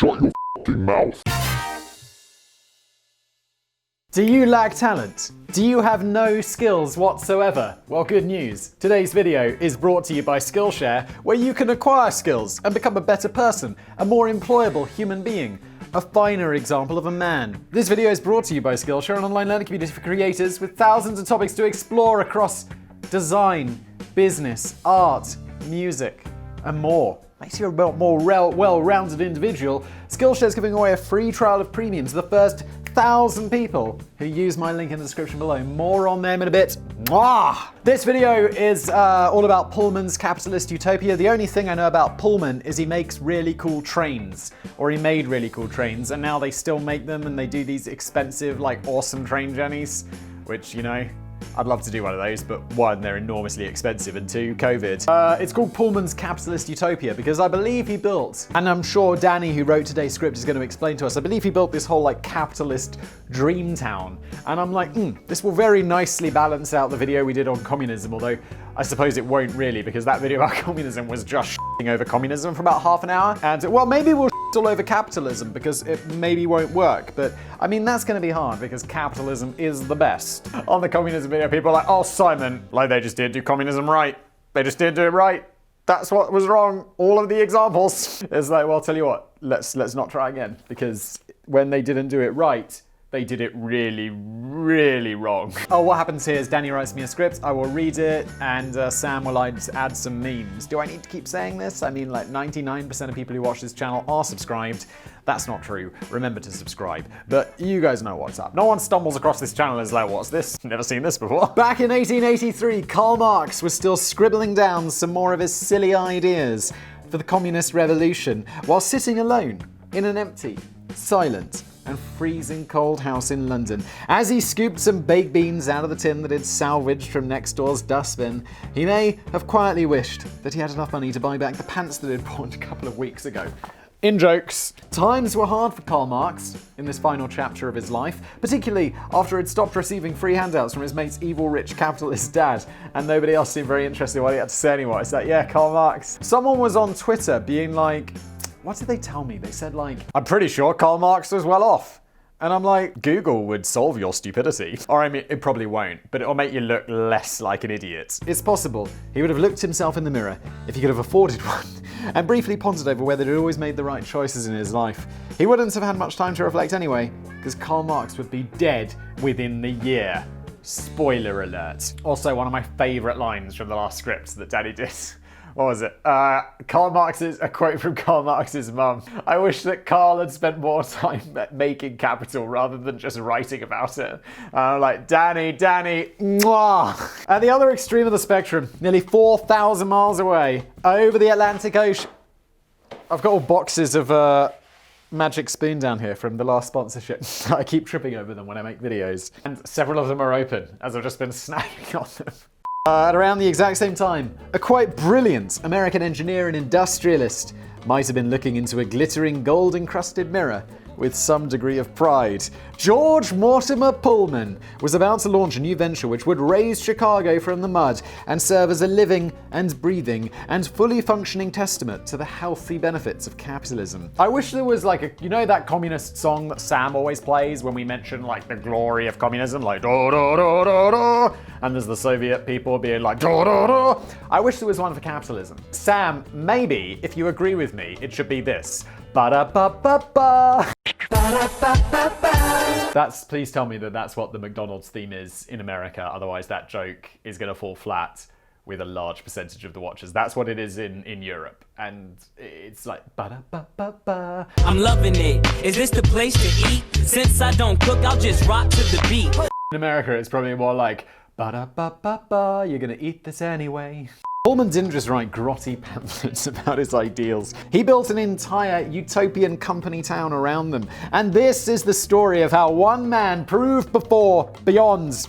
Shut your f***ing mouth. Do you lack talent? Do you have no skills whatsoever? Well, good news. Today's video is brought to you by Skillshare, where you can acquire skills and become a better person, a more employable human being, a finer example of a man. This video is brought to you by Skillshare, an online learning community for creators with thousands of topics to explore across design, business, art, music, and more. Makes you a more well-rounded individual. Skillshare is giving away a free trial of Premium to the first 1,000 people who use my link in the description below. More on them in a bit. Mwah! This video is all about Pullman's capitalist utopia. The only thing I know about Pullman is he makes really cool trains, or he made really cool trains, and now they still make them and they do these expensive, like, awesome train journeys, which, you know, I'd love to do one of those, but one, they're enormously expensive, and two, COVID. It's called Pullman's Capitalist Utopia because I believe he built, and I'm sure Danny, who wrote today's script, is going to explain to us, I believe he built this whole, like, capitalist dream town. And I'm like, this will very nicely balance out the video we did on communism, although I suppose it won't really, because that video about communism was just shitting over communism for about half an hour. And, well, maybe we'll all over capitalism because it maybe won't work, but I mean that's going to be hard because capitalism is the best. On the communism video, people are like, oh Simon, like they just didn't do communism right. They just didn't do it right. That's what was wrong. All of the examples. It's like, well, I'll tell you what, let's not try again, because when they didn't do it right, they did it really, really wrong. Oh, what happens here is Danny writes me a script, I will read it, and Sam will add some memes. Do I need to keep saying this? I mean, like 99% of people who watch this channel are subscribed. That's not true. Remember to subscribe. But you guys know what's up. No one stumbles across this channel and is like, what's this? Never seen this before. Back in 1883, Karl Marx was still scribbling down some more of his silly ideas for the communist revolution while sitting alone in an empty, silent, and freezing cold house in London. As he scooped some baked beans out of the tin that he'd salvaged from next door's dustbin, he may have quietly wished that he had enough money to buy back the pants that he'd bought a couple of weeks ago. In jokes. Times were hard for Karl Marx in this final chapter of his life, particularly after he'd stopped receiving free handouts from his mate's evil rich capitalist dad, and nobody else seemed very interested in what he had to say anymore. It's like, yeah, Karl Marx. Someone was on Twitter being like, what did they tell me? They said like, I'm pretty sure Karl Marx was well off. And I'm like, Google would solve your stupidity. Or I mean, it probably won't, but it'll make you look less like an idiot. It's possible he would have looked himself in the mirror if he could have afforded one, and briefly pondered over whether he'd always made the right choices in his life. He wouldn't have had much time to reflect anyway, because Karl Marx would be dead within the year. Spoiler alert. Also, one of my favorite lines from the last script that Daddy did. What was it? A quote from Karl Marx's mum. I wish that Karl had spent more time making capital rather than just writing about it. Like, Danny, mwah! At the other extreme of the spectrum, nearly 4,000 miles away, over the Atlantic Ocean. I've got all boxes of Magic Spoon down here from the last sponsorship. I keep tripping over them when I make videos. And several of them are open, as I've just been snacking on them. At around the exact same time, a quite brilliant American engineer and industrialist might have been looking into a glittering gold-encrusted mirror with some degree of pride. George Mortimer Pullman was about to launch a new venture which would raise Chicago from the mud and serve as a living and breathing and fully functioning testament to the healthy benefits of capitalism. I wish there was like you know that communist song that Sam always plays when we mention like the glory of communism, like do do do do do, and there's the Soviet people being like do do do. I wish there was one for capitalism. Sam, maybe if you agree with me, it should be this. Ba-da-ba-ba-ba. Please tell me that that's what the McDonald's theme is in America, otherwise that joke is going to fall flat with a large percentage of the watchers. That's what it is in Europe, and it's like ba-da-ba-ba-ba. I'm loving it. Is this the place to eat? Since I don't cook, I'll just rock to the beat. In America, it's probably more like ba-da-ba-ba-ba, you're going to eat this anyway. Pullman didn't just write grotty pamphlets about his ideals. He built an entire utopian company town around them. And this is the story of how one man proved beyond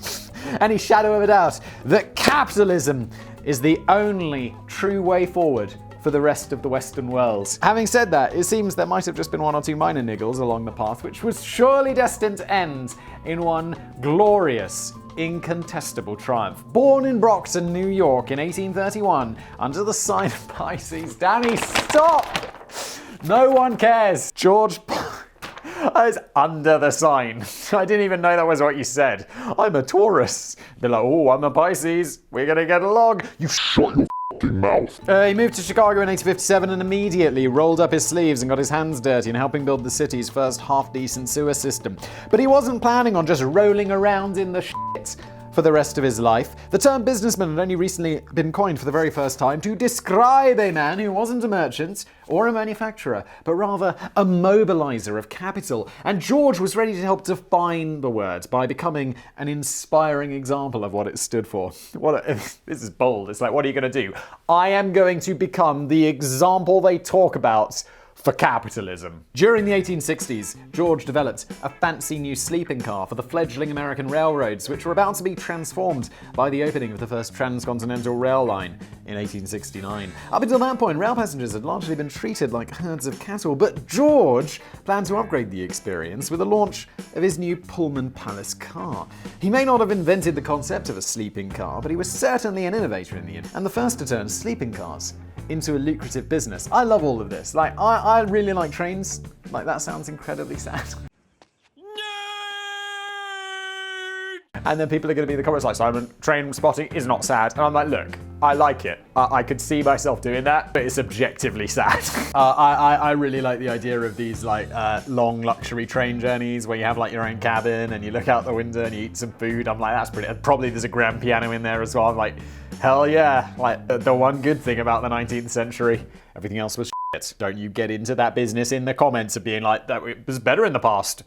any shadow of a doubt that capitalism is the only true way forward for the rest of the Western world. Having said that, it seems there might have just been one or two minor niggles along the path, which was surely destined to end in one glorious, incontestable triumph. Born in Brockton, New York in 1831, under the sign of Pisces. Danny, stop! No one cares. George... I was under the sign. I didn't even know that was what you said. I'm a Taurus. They're like, oh, I'm a Pisces. We're gonna get along. You shut your fucking mouth. He moved to Chicago in 1857 and immediately rolled up his sleeves and got his hands dirty in helping build the city's first half-decent sewer system. But he wasn't planning on just rolling around in the shit for the rest of his life. The term businessman had only recently been coined for the very first time to describe a man who wasn't a merchant or a manufacturer, but rather a mobilizer of capital. And George was ready to help define the word by becoming an inspiring example of what it stood for. This is bold. It's like, what are you going to do? I am going to become the example they talk about for capitalism. During the 1860s, George developed a fancy new sleeping car for the fledgling American railroads, which were about to be transformed by the opening of the first transcontinental rail line in 1869. Up until that point, rail passengers had largely been treated like herds of cattle, but George planned to upgrade the experience with the launch of his new Pullman Palace car. He may not have invented the concept of a sleeping car, but he was certainly an innovator in the end, and the first to turn sleeping cars into a lucrative business. I love all of this. Like, I really like trains. Like, that sounds incredibly sad. And then people are going to be in the comments like, Simon, train spotting is not sad. And I'm like, look, I like it. I could see myself doing that, but it's objectively sad. I really like the idea of these like long luxury train journeys where you have like your own cabin and you look out the window and you eat some food. I'm like, that's pretty. Probably there's a grand piano in there as well. I'm like, hell yeah. Like the one good thing about the 19th century, everything else was shit. Don't you get into that business in the comments of being like, that it was better in the past.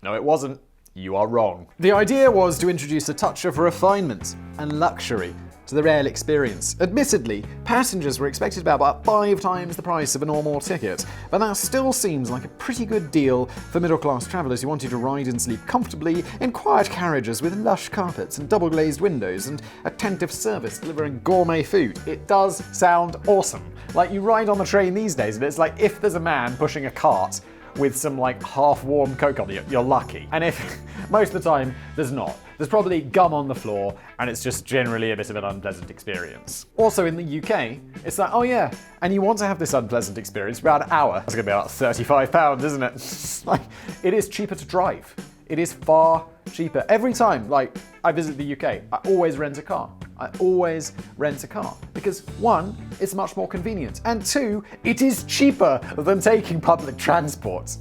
No, it wasn't. You are wrong. The idea was to introduce a touch of refinement and luxury to the rail experience. Admittedly, passengers were expected to pay about 5 times the price of a normal ticket, but that still seems like a pretty good deal for middle-class travelers who wanted to ride and sleep comfortably in quiet carriages with lush carpets and double-glazed windows and attentive service delivering gourmet food. It does sound awesome. Like, you ride on the train these days and it's like if there's a man pushing a cart with some like half-warm Coke on it, you're lucky. And if most of the time there's not. There's probably gum on the floor and it's just generally a bit of an unpleasant experience. Also in the UK, it's like, oh yeah, and you want to have this unpleasant experience for about an hour. That's gonna be about £35, isn't it? Like, it is cheaper to drive. It is far cheaper. Every time, like, I visit the UK, I always rent a car. Because 1, it's much more convenient, and 2, it is cheaper than taking public transport,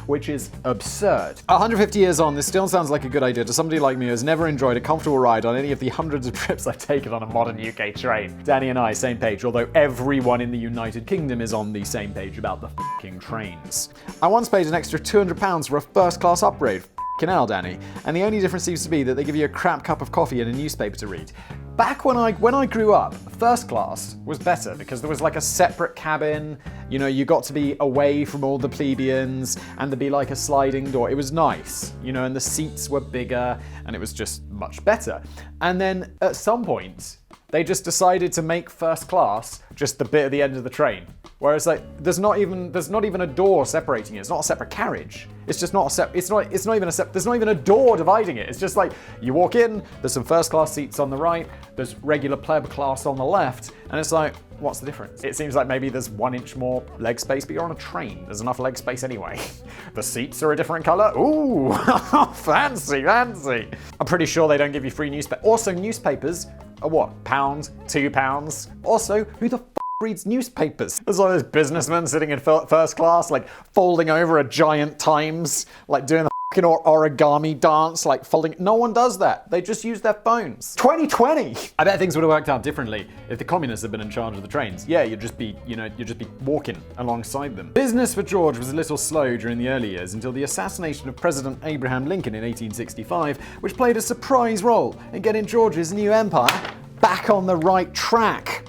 which is absurd. 150 years on, this still sounds like a good idea to somebody like me who has never enjoyed a comfortable ride on any of the hundreds of trips I've taken on a modern UK train. Danny and I, same page, although everyone in the United Kingdom is on the same page about the f***ing trains. I once paid an extra £200 for a first-class upgrade. F***ing hell, Danny. And the only difference seems to be that they give you a crap cup of coffee and a newspaper to read. Back when I grew up, first class was better because there was like a separate cabin, you know, you got to be away from all the plebeians and there'd be like a sliding door. It was nice, you know, and the seats were bigger and it was just much better. And then at some point, they just decided to make first class just the bit at the end of the train. Whereas like there's not even a door separating it. It's not a separate carriage. It's just not a there's not even a door dividing it. It's just like you walk in, there's some first class seats on the right, there's regular pleb class on the left, and it's like, what's the difference? It seems like maybe there's 1 inch more leg space, but you're on a train. There's enough leg space anyway. The seats are a different color. Ooh, fancy. I'm pretty sure they don't give you free newspapers. Also, newspapers are what? £1, £2? Also, who the reads newspapers? There's all those businessmen sitting in first class, like folding over a giant Times, like doing the fucking origami dance, like folding. No one does that. They just use their phones. 2020! I bet things would have worked out differently if the communists had been in charge of the trains. Yeah, you'd just be walking alongside them. Business for George was a little slow during the early years until the assassination of President Abraham Lincoln in 1865, which played a surprise role in getting George's new empire back on the right track.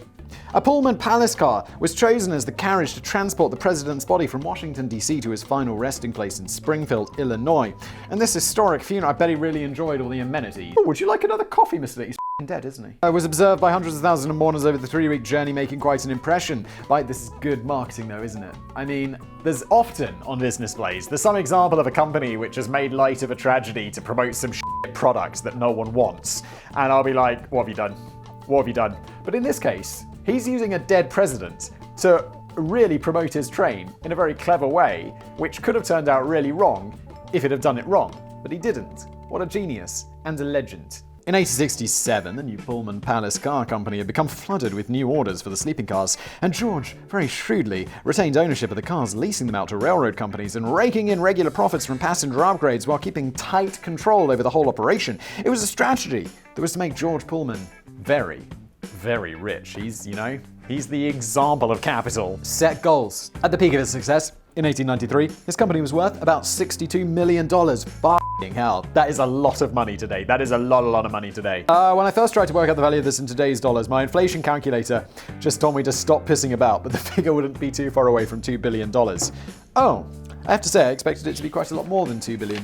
A Pullman Palace car was chosen as the carriage to transport the president's body from Washington, D.C. to his final resting place in Springfield, Illinois. And this historic funeral, I bet he really enjoyed all the amenities. Oh, would you like another coffee, Mr. He's dead, isn't he? Was observed by hundreds of thousands of mourners over the 3-week journey, making quite an impression. Like, this is good marketing though, isn't it? I mean, there's often on business plays, there's some example of a company which has made light of a tragedy to promote some products that no one wants. And I'll be like, what have you done? What have you done? But in this case, he's using a dead president to really promote his train in a very clever way, which could have turned out really wrong if he'd have done it wrong. But he didn't. What a genius and a legend. In 1867, the new Pullman Palace Car Company had become flooded with new orders for the sleeping cars, and George, very shrewdly, retained ownership of the cars, leasing them out to railroad companies and raking in regular profits from passenger upgrades while keeping tight control over the whole operation. It was a strategy that was to make George Pullman very, very rich. He's the example of capital. Set goals. At the peak of his success, in 1893, his company was worth about $62 million. F***ing hell. That is a lot of money today. That is a lot of money today. When I first tried to work out the value of this in today's dollars, my inflation calculator just told me to stop pissing about, but the figure wouldn't be too far away from $2 billion. Oh, I have to say I expected it to be quite a lot more than $2 billion.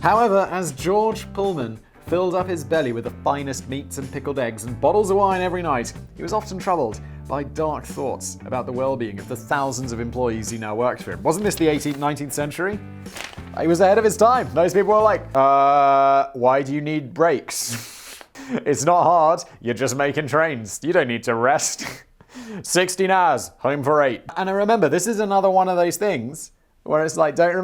However, as George Pullman filled up his belly with the finest meats and pickled eggs and bottles of wine every night, he was often troubled by dark thoughts about the well-being of the thousands of employees who now worked for him. Wasn't this the 18th, 19th century? He was ahead of his time. Those people were like, why do you need brakes? It's not hard. You're just making trains. You don't need to rest. 16 hours, home for 8. And I remember, this is another one of those things where it's like, don't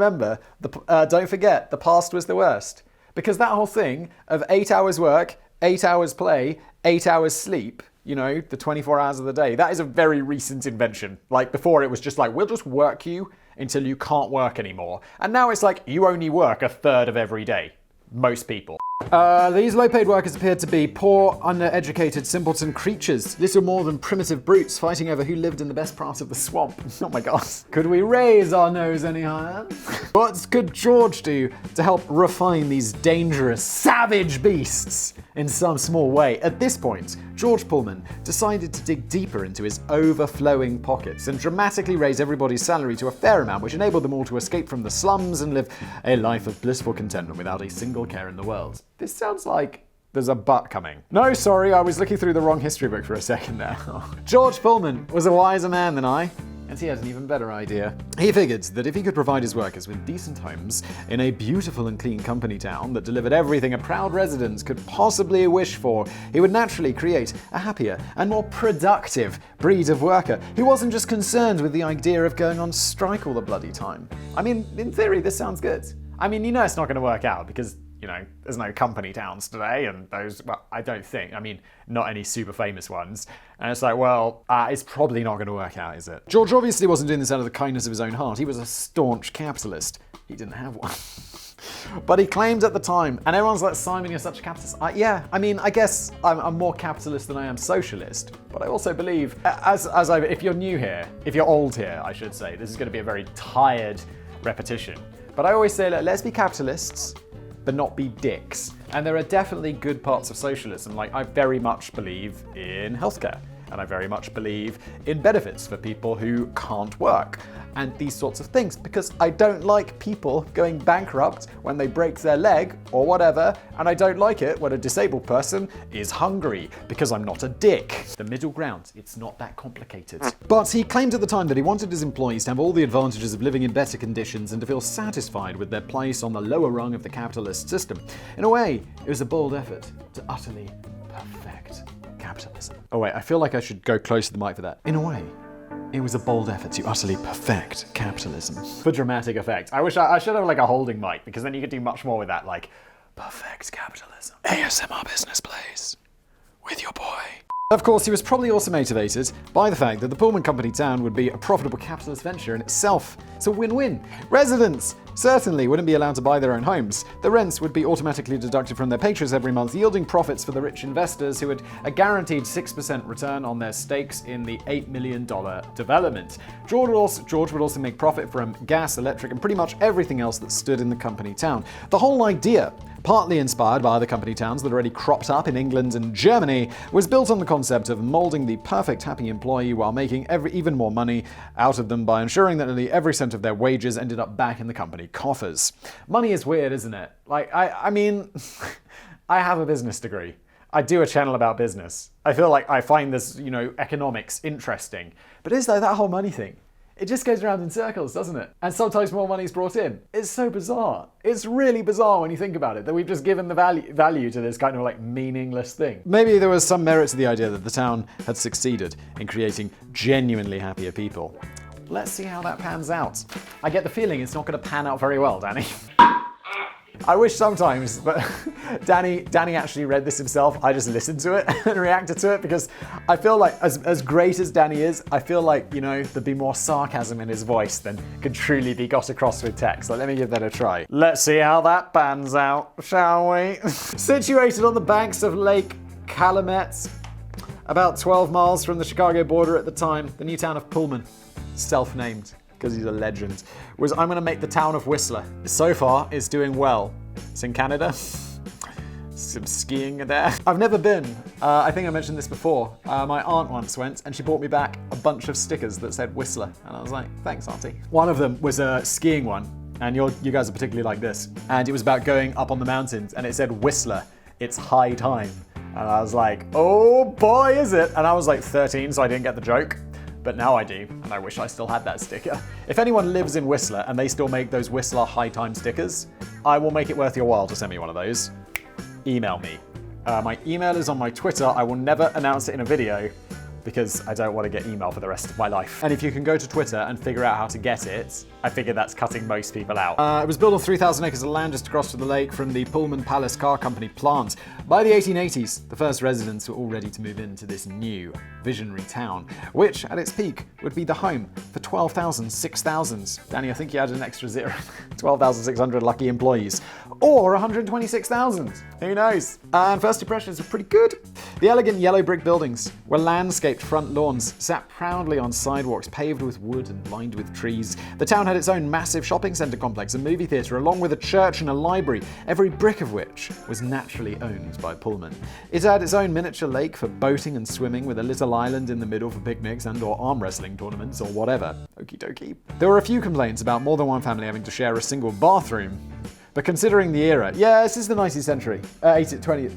forget, the past was the worst. Because that whole thing of 8 hours work, 8 hours play, 8 hours sleep, the 24 hours of the day, that is a very recent invention. Like before it was just like, we'll just work you until you can't work anymore. And now it's like, you only work a third of every day. Most people. These low-paid workers appeared to be poor, undereducated, simpleton creatures, little more than primitive brutes fighting over who lived in the best part of the swamp. Oh my god. Could we raise our nose any higher? What could George do to help refine these dangerous, savage beasts in some small way? At this point, George Pullman decided to dig deeper into his overflowing pockets and dramatically raise everybody's salary to a fair amount, which enabled them all to escape from the slums and live a life of blissful contentment without a single care in the world. This sounds like there's a but coming. No, sorry, I was looking through the wrong history book for a second there. George Pullman was a wiser man than I, and he had an even better idea. He figured that if he could provide his workers with decent homes in a beautiful and clean company town that delivered everything a proud resident could possibly wish for, he would naturally create a happier and more productive breed of worker who wasn't just concerned with the idea of going on strike all the bloody time. I mean, in theory, this sounds good. I mean, it's not going to work out because there's no company towns today, and those, well, I don't think. I mean, not any super famous ones. And it's like, well, it's probably not going to work out, is it? George obviously wasn't doing this out of the kindness of his own heart. He was a staunch capitalist. He didn't have one. But he claimed at the time, and everyone's like, Simon, you're such a capitalist. I guess I'm more capitalist than I am socialist. But I also believe, if you're new here, if you're old here, I should say, this is going to be a very tired repetition. But I always say, let's be capitalists, but not be dicks. And there are definitely good parts of socialism. Like, I very much believe in healthcare, and I very much believe in benefits for people who can't work, and these sorts of things, because I don't like people going bankrupt when they break their leg or whatever, and I don't like it when a disabled person is hungry, because I'm not a dick. The middle ground, it's not that complicated. But he claimed at the time that he wanted his employees to have all the advantages of living in better conditions and to feel satisfied with their place on the lower rung of the capitalist system. In a way, it was a bold effort to utterly perfect capitalism. Oh wait, I feel like I should go close to the mic for that. In a way, it was a bold effort to utterly perfect capitalism. For dramatic effect. I wish I should have like a holding mic, because then you could do much more with that, like, perfect capitalism. ASMR business plays with your boy. Of course, he was probably also motivated by the fact that the Pullman Company town would be a profitable capitalist venture in itself. It's a win-win. Residents certainly wouldn't be allowed to buy their own homes. The rents would be automatically deducted from their paychecks every month, yielding profits for the rich investors who had a guaranteed 6% return on their stakes in the $8 million development. George would also make profit from gas, electric, and pretty much everything else that stood in the company town. The whole idea, partly inspired by other company towns that already cropped up in England and Germany, was built on the concept of molding the perfect happy employee while making even more money out of them by ensuring that nearly every cent of their wages ended up back in the company coffers. Money is weird, isn't it? Like, I mean, I have a business degree. I do a channel about business. I feel like I find this, economics interesting. But is there that whole money thing? It just goes around in circles, doesn't it? And sometimes more money's brought in. It's so bizarre. It's really bizarre when you think about it, that we've just given the value to this kind of like meaningless thing. Maybe there was some merit to the idea that the town had succeeded in creating genuinely happier people. Let's see how that pans out. I get the feeling it's not going to pan out very well, Danny. I wish sometimes, but Danny actually read this himself. I just listened to it and reacted to it because I feel like as great as Danny is, I feel like, you know, there'd be more sarcasm in his voice than could truly be got across with text. So let me give that a try. Let's see how that pans out, shall we? Situated on the banks of Lake Calumet, about 12 miles from the Chicago border at the time, the new town of Pullman, self-named, because he's a legend, was I'm going to make the town of Whistler. So far, it's doing well. It's in Canada. Some skiing there. I've never been. I think I mentioned this before. My aunt once went and she brought me back a bunch of stickers that said Whistler. And I was like, thanks, auntie. One of them was a skiing one. And you guys are particularly like this. And it was about going up on the mountains. And it said Whistler, it's high time. And I was like, oh boy, is it? And I was like 13, so I didn't get the joke. But now I do, and I wish I still had that sticker. If anyone lives in Whistler and they still make those Whistler High Time stickers, I will make it worth your while to send me one of those. Email me. My email is on my Twitter. I will never announce it in a video because I don't want to get email for the rest of my life. And if you can go to Twitter and figure out how to get it, I figure that's cutting most people out. It was built on 3,000 acres of land just across from the lake from the Pullman Palace Car Company plant. By the 1880s, the first residents were all ready to move into this new, visionary town, which, at its peak, would be the home for 12,000 6,000. Danny, I think you added an extra zero. 12,600 lucky employees. Or 126,000. Who knows? And first impressions were pretty good. The elegant yellow brick buildings were landscaped front lawns, sat proudly on sidewalks paved with wood and lined with trees. The town had its own massive shopping centre complex, a movie theatre, along with a church and a library, every brick of which was naturally owned by Pullman. It had its own miniature lake for boating and swimming, with a little island in the middle for picnics and or arm wrestling tournaments or whatever. Okie dokie. There were a few complaints about more than one family having to share a single bathroom. But considering the era, yeah, this is the 19th century, 19th,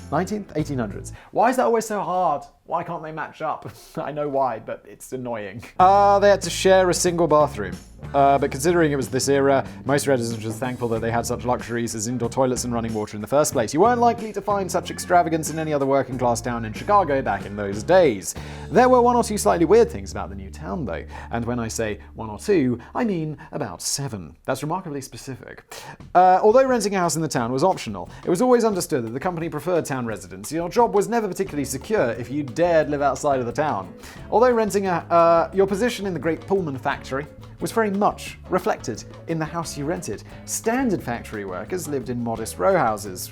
1800s. Why is that always so hard? Why can't they match up? I know why, but it's annoying. They had to share a single bathroom. But considering it was this era, most residents were thankful that they had such luxuries as indoor toilets and running water in the first place. You weren't likely to find such extravagance in any other working class town in Chicago back in those days. There were one or two slightly weird things about the new town though. And when I say one or two, I mean about 7. That's remarkably specific. Although renting a house in the town was optional, it was always understood that the company preferred town residents. Your job was never particularly secure if you dared live outside of the town. Although renting your position in the great Pullman factory was very much reflected in the house you rented. Standard factory workers lived in modest row houses,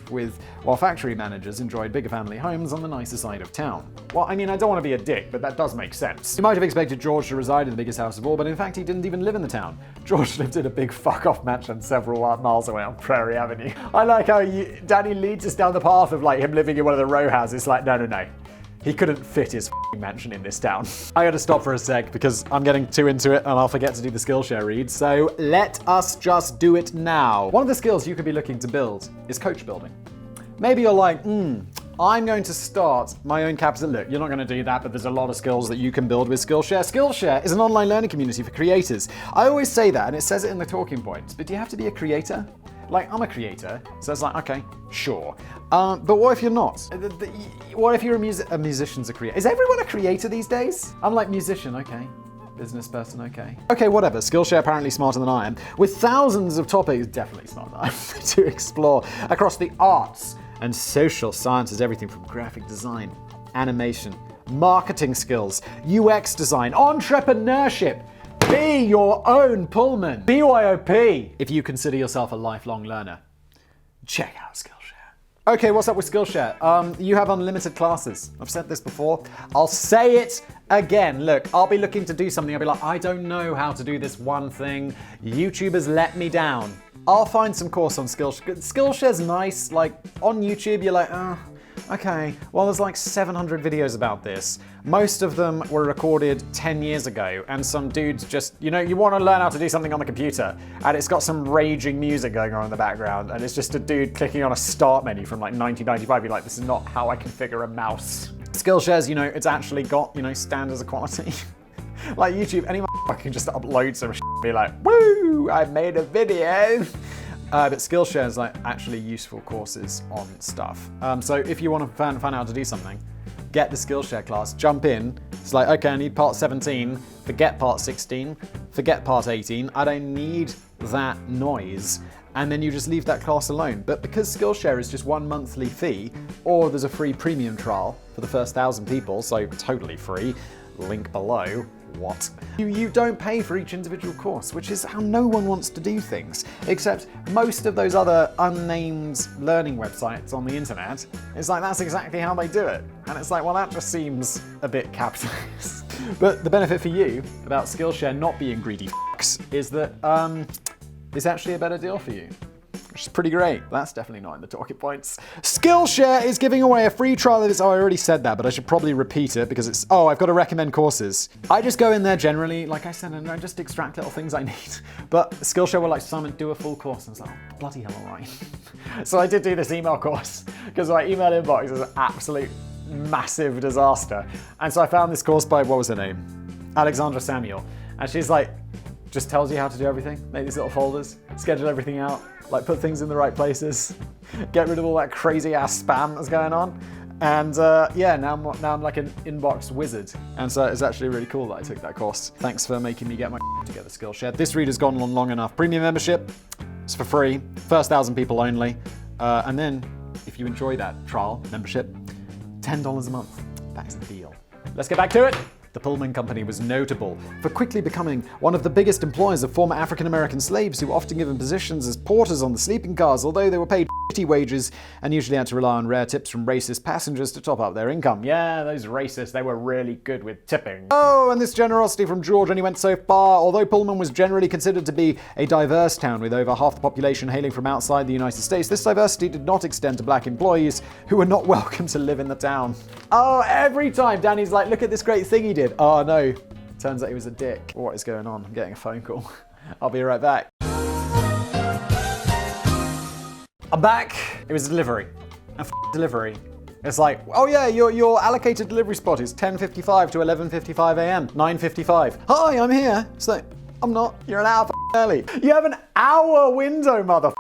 while factory managers enjoyed bigger family homes on the nicer side of town. Well, I mean, I don't want to be a dick, but that does make sense. You might have expected George to reside in the biggest house of all, but in fact he didn't even live in the town. George lived in a big fuck-off mansion several miles away on Prairie Avenue. I like how Danny leads us down the path of like him living in one of the row houses. Like, no. He couldn't fit his mansion in this town. I gotta stop for a sec because I'm getting too into it and I'll forget to do the Skillshare read, so let us just do it now. One of the skills you could be looking to build is coach building. Maybe you're like, I'm going to start my own capital. Look, you're not going to do that, but there's a lot of skills that you can build with Skillshare. Skillshare is an online learning community for creators. I always say that, and it says it in the talking points, but do you have to be a creator? Like, I'm a creator, so it's like, okay, sure. But what if you're not? What if you're a musician's a creator? Is everyone a creator these days? I'm like, musician, okay. Business person, okay. Okay, whatever. Skillshare apparently smarter than I am, with thousands of topics, definitely smarter than I am, to explore across the arts and social sciences, everything from graphic design, animation, marketing skills, UX design, entrepreneurship. Be your own Pullman. BYOP. If you consider yourself a lifelong learner, check out Skillshare. Okay, what's up with Skillshare? You have unlimited classes. I've said this before. I'll say it again. Look, I'll be looking to do something. I'll be like, I don't know how to do this one thing. YouTubers let me down. I'll find some course on Skillshare. Skillshare's nice. Like, on YouTube, you're like, okay, well, there's like 700 videos about this. Most of them were recorded 10 years ago, and some dudes just, you want to learn how to do something on the computer, and it's got some raging music going on in the background, and it's just a dude clicking on a start menu from like 1995. You're like, this is not how I configure a mouse. Skillshare's, it's actually got, standards of quality. Like YouTube, any motherfucker can just upload some shit and be like, woo, I made a video. But Skillshare is like actually useful courses on stuff. So if you want to find out how to do something, get the Skillshare class, jump in. It's like, okay, I need part 17, forget part 16, forget part 18. I don't need that noise. And then you just leave that class alone. But because Skillshare is just one monthly fee, or there's a free premium trial for the first 1,000 people, so totally free, link below. What? You don't pay for each individual course, which is how no one wants to do things. Except most of those other unnamed learning websites on the internet, it's like that's exactly how they do it. And it's like, well, that just seems a bit capitalist. But the benefit for you about Skillshare not being greedy f***s is that it's actually a better deal for you. Which is pretty great. That's definitely not in the talking points. Skillshare is giving away a free trial of this. Oh, I already said that, but I should probably repeat it because it's, I've got to recommend courses. I just go in there generally, like I said, and I just extract little things I need. But Skillshare were like, Simon, do a full course. And I was like, oh, bloody hell, all right. So I did do this email course because my email inbox is an absolute massive disaster. And so I found this course by, what was her name? Alexandra Samuel. And she's like, just tells you how to do everything. Make these little folders, schedule everything out, like put things in the right places, get rid of all that crazy ass spam that's going on. And now I'm like an inbox wizard. And so it's actually really cool that I took that course. Thanks for making me get my together, Skillshare. This read has gone on long enough. Premium membership, it's for free, first 1,000 people only. And then if you enjoy that trial membership, $10 a month. That is the deal. Let's get back to it. The Pullman Company was notable for quickly becoming one of the biggest employers of former African-American slaves who were often given positions as porters on the sleeping cars, although they were paid shitty wages and usually had to rely on rare tips from racist passengers to top up their income. Yeah, those racists, they were really good with tipping. Oh, and this generosity from George only went so far. Although Pullman was generally considered to be a diverse town with over half the population hailing from outside the United States, this diversity did not extend to black employees who were not welcome to live in the town. Oh, every time Danny's like, look at this great thing he did. Oh no, turns out he was a dick. What is going on? I'm getting a phone call. I'll be right back. I'm back. It was a delivery. A delivery. It's like, oh yeah, your allocated delivery spot is 10:55 to 11:55 a.m. 9:55. Hi, I'm here. It's like, I'm not. You're an hour early. You have an hour window, motherfucker.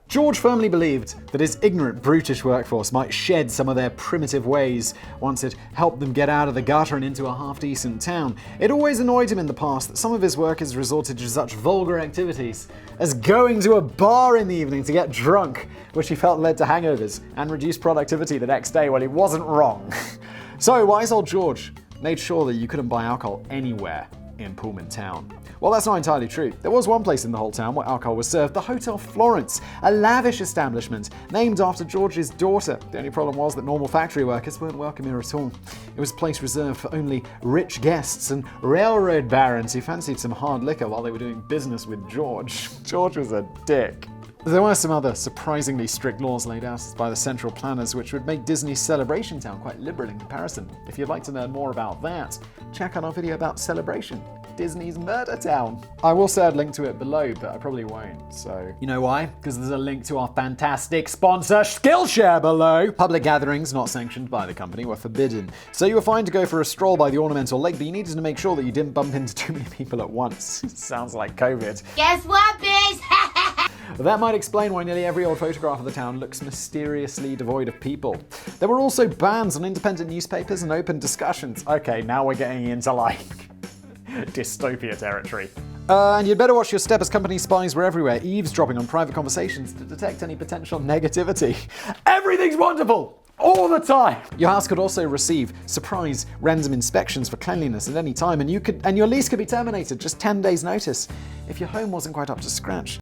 George firmly believed that his ignorant, brutish workforce might shed some of their primitive ways once it helped them get out of the gutter and into a half-decent town. It always annoyed him in the past that some of his workers resorted to such vulgar activities as going to a bar in the evening to get drunk, which he felt led to hangovers and reduced productivity the next day. Well, he wasn't wrong. So wise old George made sure that you couldn't buy alcohol anywhere in Pullman town. Well, that's not entirely true. There was one place in the whole town where alcohol was served, the Hotel Florence, a lavish establishment named after George's daughter. The only problem was that normal factory workers weren't welcome here at all. It was a place reserved for only rich guests and railroad barons who fancied some hard liquor while they were doing business with George. George was a dick. There were some other surprisingly strict laws laid out by the central planners which would make Disney's Celebration Town quite liberal in comparison. If you'd like to learn more about that, check out our video about Celebration, Disney's murder town. I will say I'd link to it below, but I probably won't, so... You know why? Because there's a link to our fantastic sponsor, Skillshare, below. Public gatherings not sanctioned by the company were forbidden, so you were fine to go for a stroll by the ornamental lake, but you needed to make sure that you didn't bump into too many people at once. Sounds like COVID. Guess what, bitch? That might explain why nearly every old photograph of the town looks mysteriously devoid of people. There were also bans on independent newspapers and open discussions. Okay, now we're getting into like dystopia territory. And you'd better watch your step as company spies were everywhere, eavesdropping on private conversations to detect any potential negativity. Everything's wonderful! All the time! Your house could also receive surprise random inspections for cleanliness at any time, and your lease could be terminated just 10 days notice if your home wasn't quite up to scratch.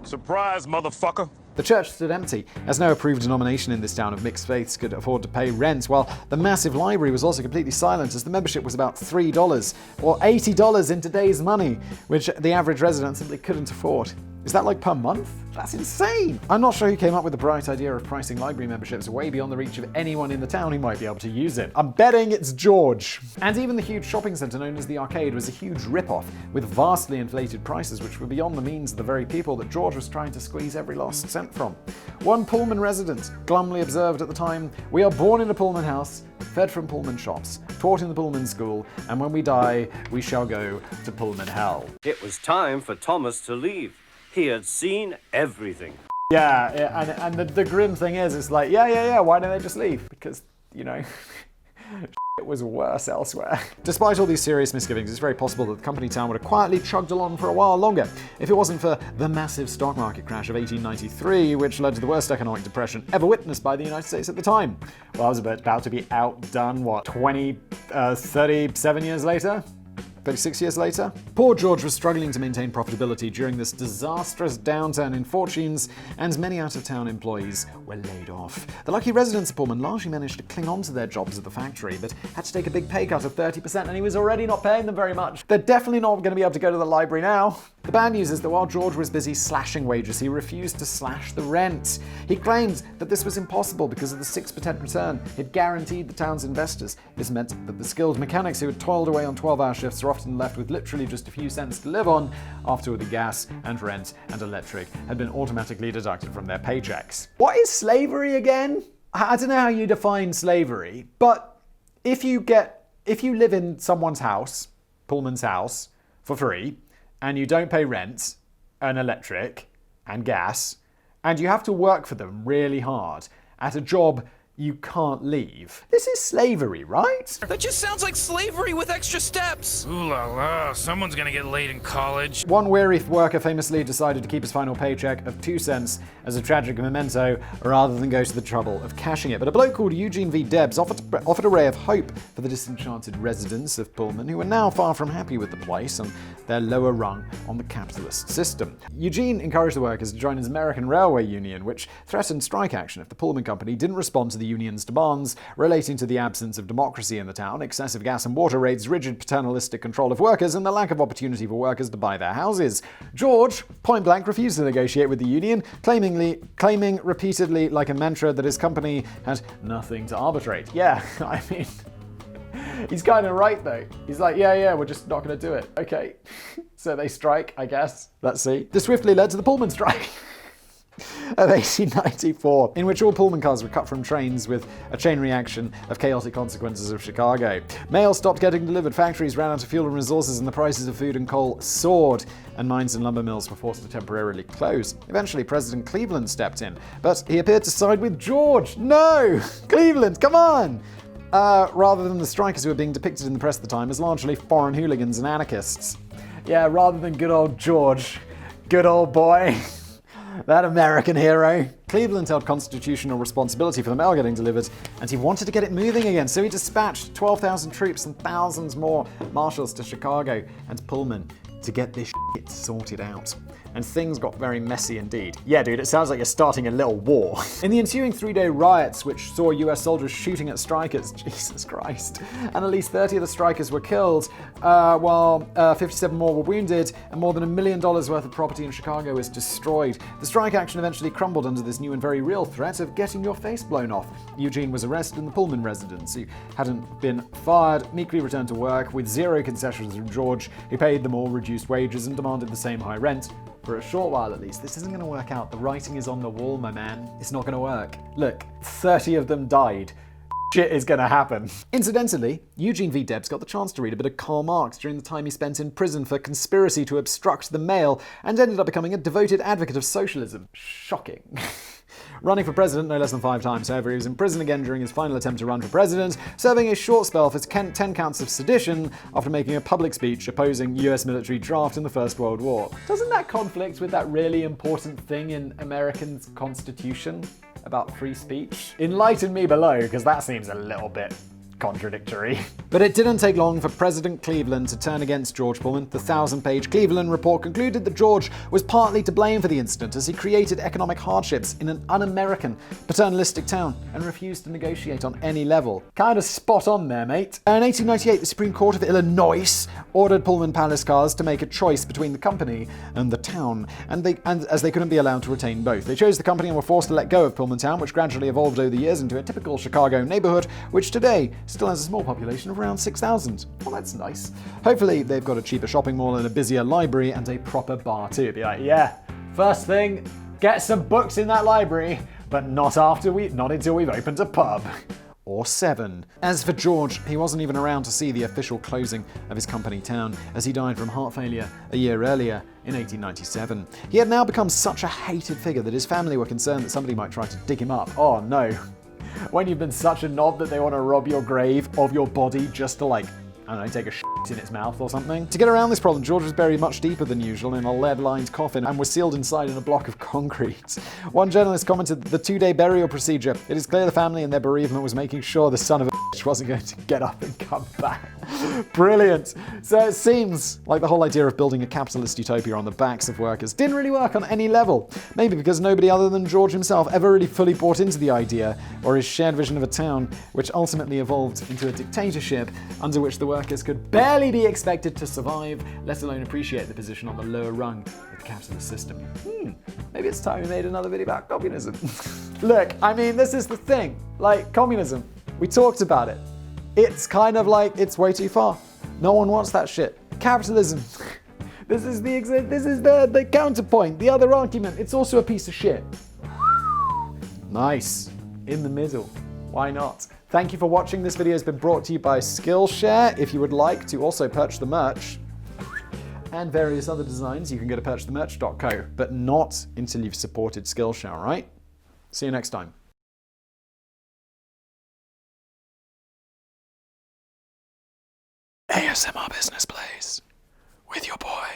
Surprise, motherfucker! The church stood empty, as no approved denomination in this town of mixed faiths could afford to pay rent, while the massive library was also completely silent, as the membership was about $3, or $80 in today's money, which the average resident simply couldn't afford. Is that like per month? That's insane! I'm not sure who came up with the bright idea of pricing library memberships way beyond the reach of anyone in the town who might be able to use it. I'm betting it's George. And even the huge shopping centre known as the Arcade was a huge rip-off, with vastly inflated prices which were beyond the means of the very people that George was trying to squeeze every last cent from. One Pullman resident glumly observed at the time, "We are born in a Pullman house, fed from Pullman shops, taught in the Pullman school, and when we die, we shall go to Pullman hell. It was time for Thomas to leave. He had seen everything. Yeah, and the grim thing is, it's like, yeah, why don't they just leave? Because, you know, it was worse elsewhere. Despite all these serious misgivings, it's very possible that the company town would have quietly chugged along for a while longer if it wasn't for the massive stock market crash of 1893, which led to the worst economic depression ever witnessed by the United States at the time. Well, I was about to be outdone, 37 years later? 36 years later? Poor George was struggling to maintain profitability during this disastrous downturn in fortunes, and many out-of-town employees were laid off. The lucky residents of Pullman largely managed to cling on to their jobs at the factory, but had to take a big pay cut of 30%, and he was already not paying them very much. They're definitely not going to be able to go to the library now. The bad news is that while George was busy slashing wages, he refused to slash the rent. He claimed that this was impossible because of the 6% return it guaranteed the town's investors. This meant that the skilled mechanics who had toiled away on 12-hour shifts were often left with literally just a few cents to live on after the gas and rent and electric had been automatically deducted from their paychecks. What is slavery again? I don't know how you define slavery, but if you live in someone's house, Pullman's house, for free, and you don't pay rent and electric and gas, and you have to work for them really hard at a job you can't leave. This is slavery, right? That just sounds like slavery with extra steps. Ooh la la, someone's gonna get laid in college. One weary worker famously decided to keep his final paycheck of 2 cents as a tragic memento rather than go to the trouble of cashing it. But a bloke called Eugene V. Debs offered a ray of hope for the disenchanted residents of Pullman, who were now far from happy with the place and their lower rung on the capitalist system. Eugene encouraged the workers to join his American Railway Union, which threatened strike action if the Pullman Company didn't respond to the union's demands relating to the absence of democracy in the town, excessive gas and water rates, rigid paternalistic control of workers, and the lack of opportunity for workers to buy their houses. George, point blank, refused to negotiate with the union, claiming repeatedly like a mantra that his company had nothing to arbitrate. Yeah, I mean, he's kind of right though. He's like, yeah, we're just not going to do it. Okay. So they strike, I guess. Let's see. This swiftly led to the Pullman Strike of 1894, in which all Pullman cars were cut from trains with a chain reaction of chaotic consequences of Chicago. Mail stopped getting delivered, factories ran out of fuel and resources, and the prices of food and coal soared, and mines and lumber mills were forced to temporarily close. Eventually, President Cleveland stepped in, but he appeared to side with George. No! Cleveland, come on! Rather than the strikers who were being depicted in the press at the time as largely foreign hooligans and anarchists. Yeah, rather than good old George, good old boy. That American hero. Cleveland held constitutional responsibility for the mail getting delivered, and he wanted to get it moving again, so he dispatched 12,000 troops and thousands more marshals to Chicago and Pullman to get this shit sorted out. And things got very messy indeed. Yeah, dude, it sounds like you're starting a little war. In the ensuing 3-day riots, which saw US soldiers shooting at strikers, Jesus Christ, and at least 30 of the strikers were killed, while 57 more were wounded, and more than $1 million worth of property in Chicago was destroyed. The strike action eventually crumbled under this new and very real threat of getting your face blown off. Eugene was arrested, and the Pullman residents, who hadn't been fired, meekly returned to work with zero concessions from George, who paid them all reduced wages and demanded the same high rent. For a short while at least. This isn't going to work out. The writing is on the wall, my man. It's not going to work. Look, 30 of them died. Shit is going to happen. Incidentally, Eugene V. Debs got the chance to read a bit of Karl Marx during the time he spent in prison for conspiracy to obstruct the mail, and ended up becoming a devoted advocate of socialism. Shocking. Running for president no less than 5 times, however, he was in prison again during his final attempt to run for president, serving a short spell for 10 counts of sedition after making a public speech opposing US military draft in the First World War. Doesn't that conflict with that really important thing in Americans' Constitution about free speech? Enlighten me below, because that seems a little bit contradictory. But it didn't take long for President Cleveland to turn against George Pullman. The 1,000-page Cleveland report concluded that George was partly to blame for the incident, as he created economic hardships in an un-American, paternalistic town and refused to negotiate on any level. Kinda spot on there, mate. In 1898, the Supreme Court of Illinois ordered Pullman Palace Cars to make a choice between the company and the town, and as they couldn't be allowed to retain both. They chose the company and were forced to let go of Pullman Town, which gradually evolved over the years into a typical Chicago neighborhood, which today still has a small population of around 6,000. Well, that's nice. Hopefully, they've got a cheaper shopping mall and a busier library and a proper bar too. Be like, yeah, first thing, get some books in that library, but not until we've opened a pub. or 7. As for George, he wasn't even around to see the official closing of his company town, as he died from heart failure a year earlier in 1897. He had now become such a hated figure that his family were concerned that somebody might try to dig him up. Oh no. When you've been such a knob that they want to rob your grave of your body just to, like, I don't know, take a shit in its mouth or something. To get around this problem, George was buried much deeper than usual in a lead-lined coffin and was sealed inside in a block of concrete. One journalist commented that the 2-day burial procedure, it is clear the family in their bereavement was making sure the son of a bitch wasn't going to get up and come back. Brilliant. So it seems like the whole idea of building a capitalist utopia on the backs of workers didn't really work on any level. Maybe because nobody other than George himself ever really fully bought into the idea or his shared vision of a town, which ultimately evolved into a dictatorship under which the workers could barely be expected to survive, let alone appreciate the position on the lower rung of the capitalist system. Maybe it's time we made another video about communism. Look, I mean, this is the thing. Like, communism, we talked about it. It's kind of like, it's way too far. No one wants that shit. Capitalism, this is the counterpoint, the other argument. It's also a piece of shit. Nice. In the middle. Why not? Thank you for watching. This video has been brought to you by Skillshare. If you would like to also purchase the merch and various other designs, you can go to purchasethemerch.co, but not until you've supported Skillshare, all right? See you next time. ASMR Business Plays with your boy.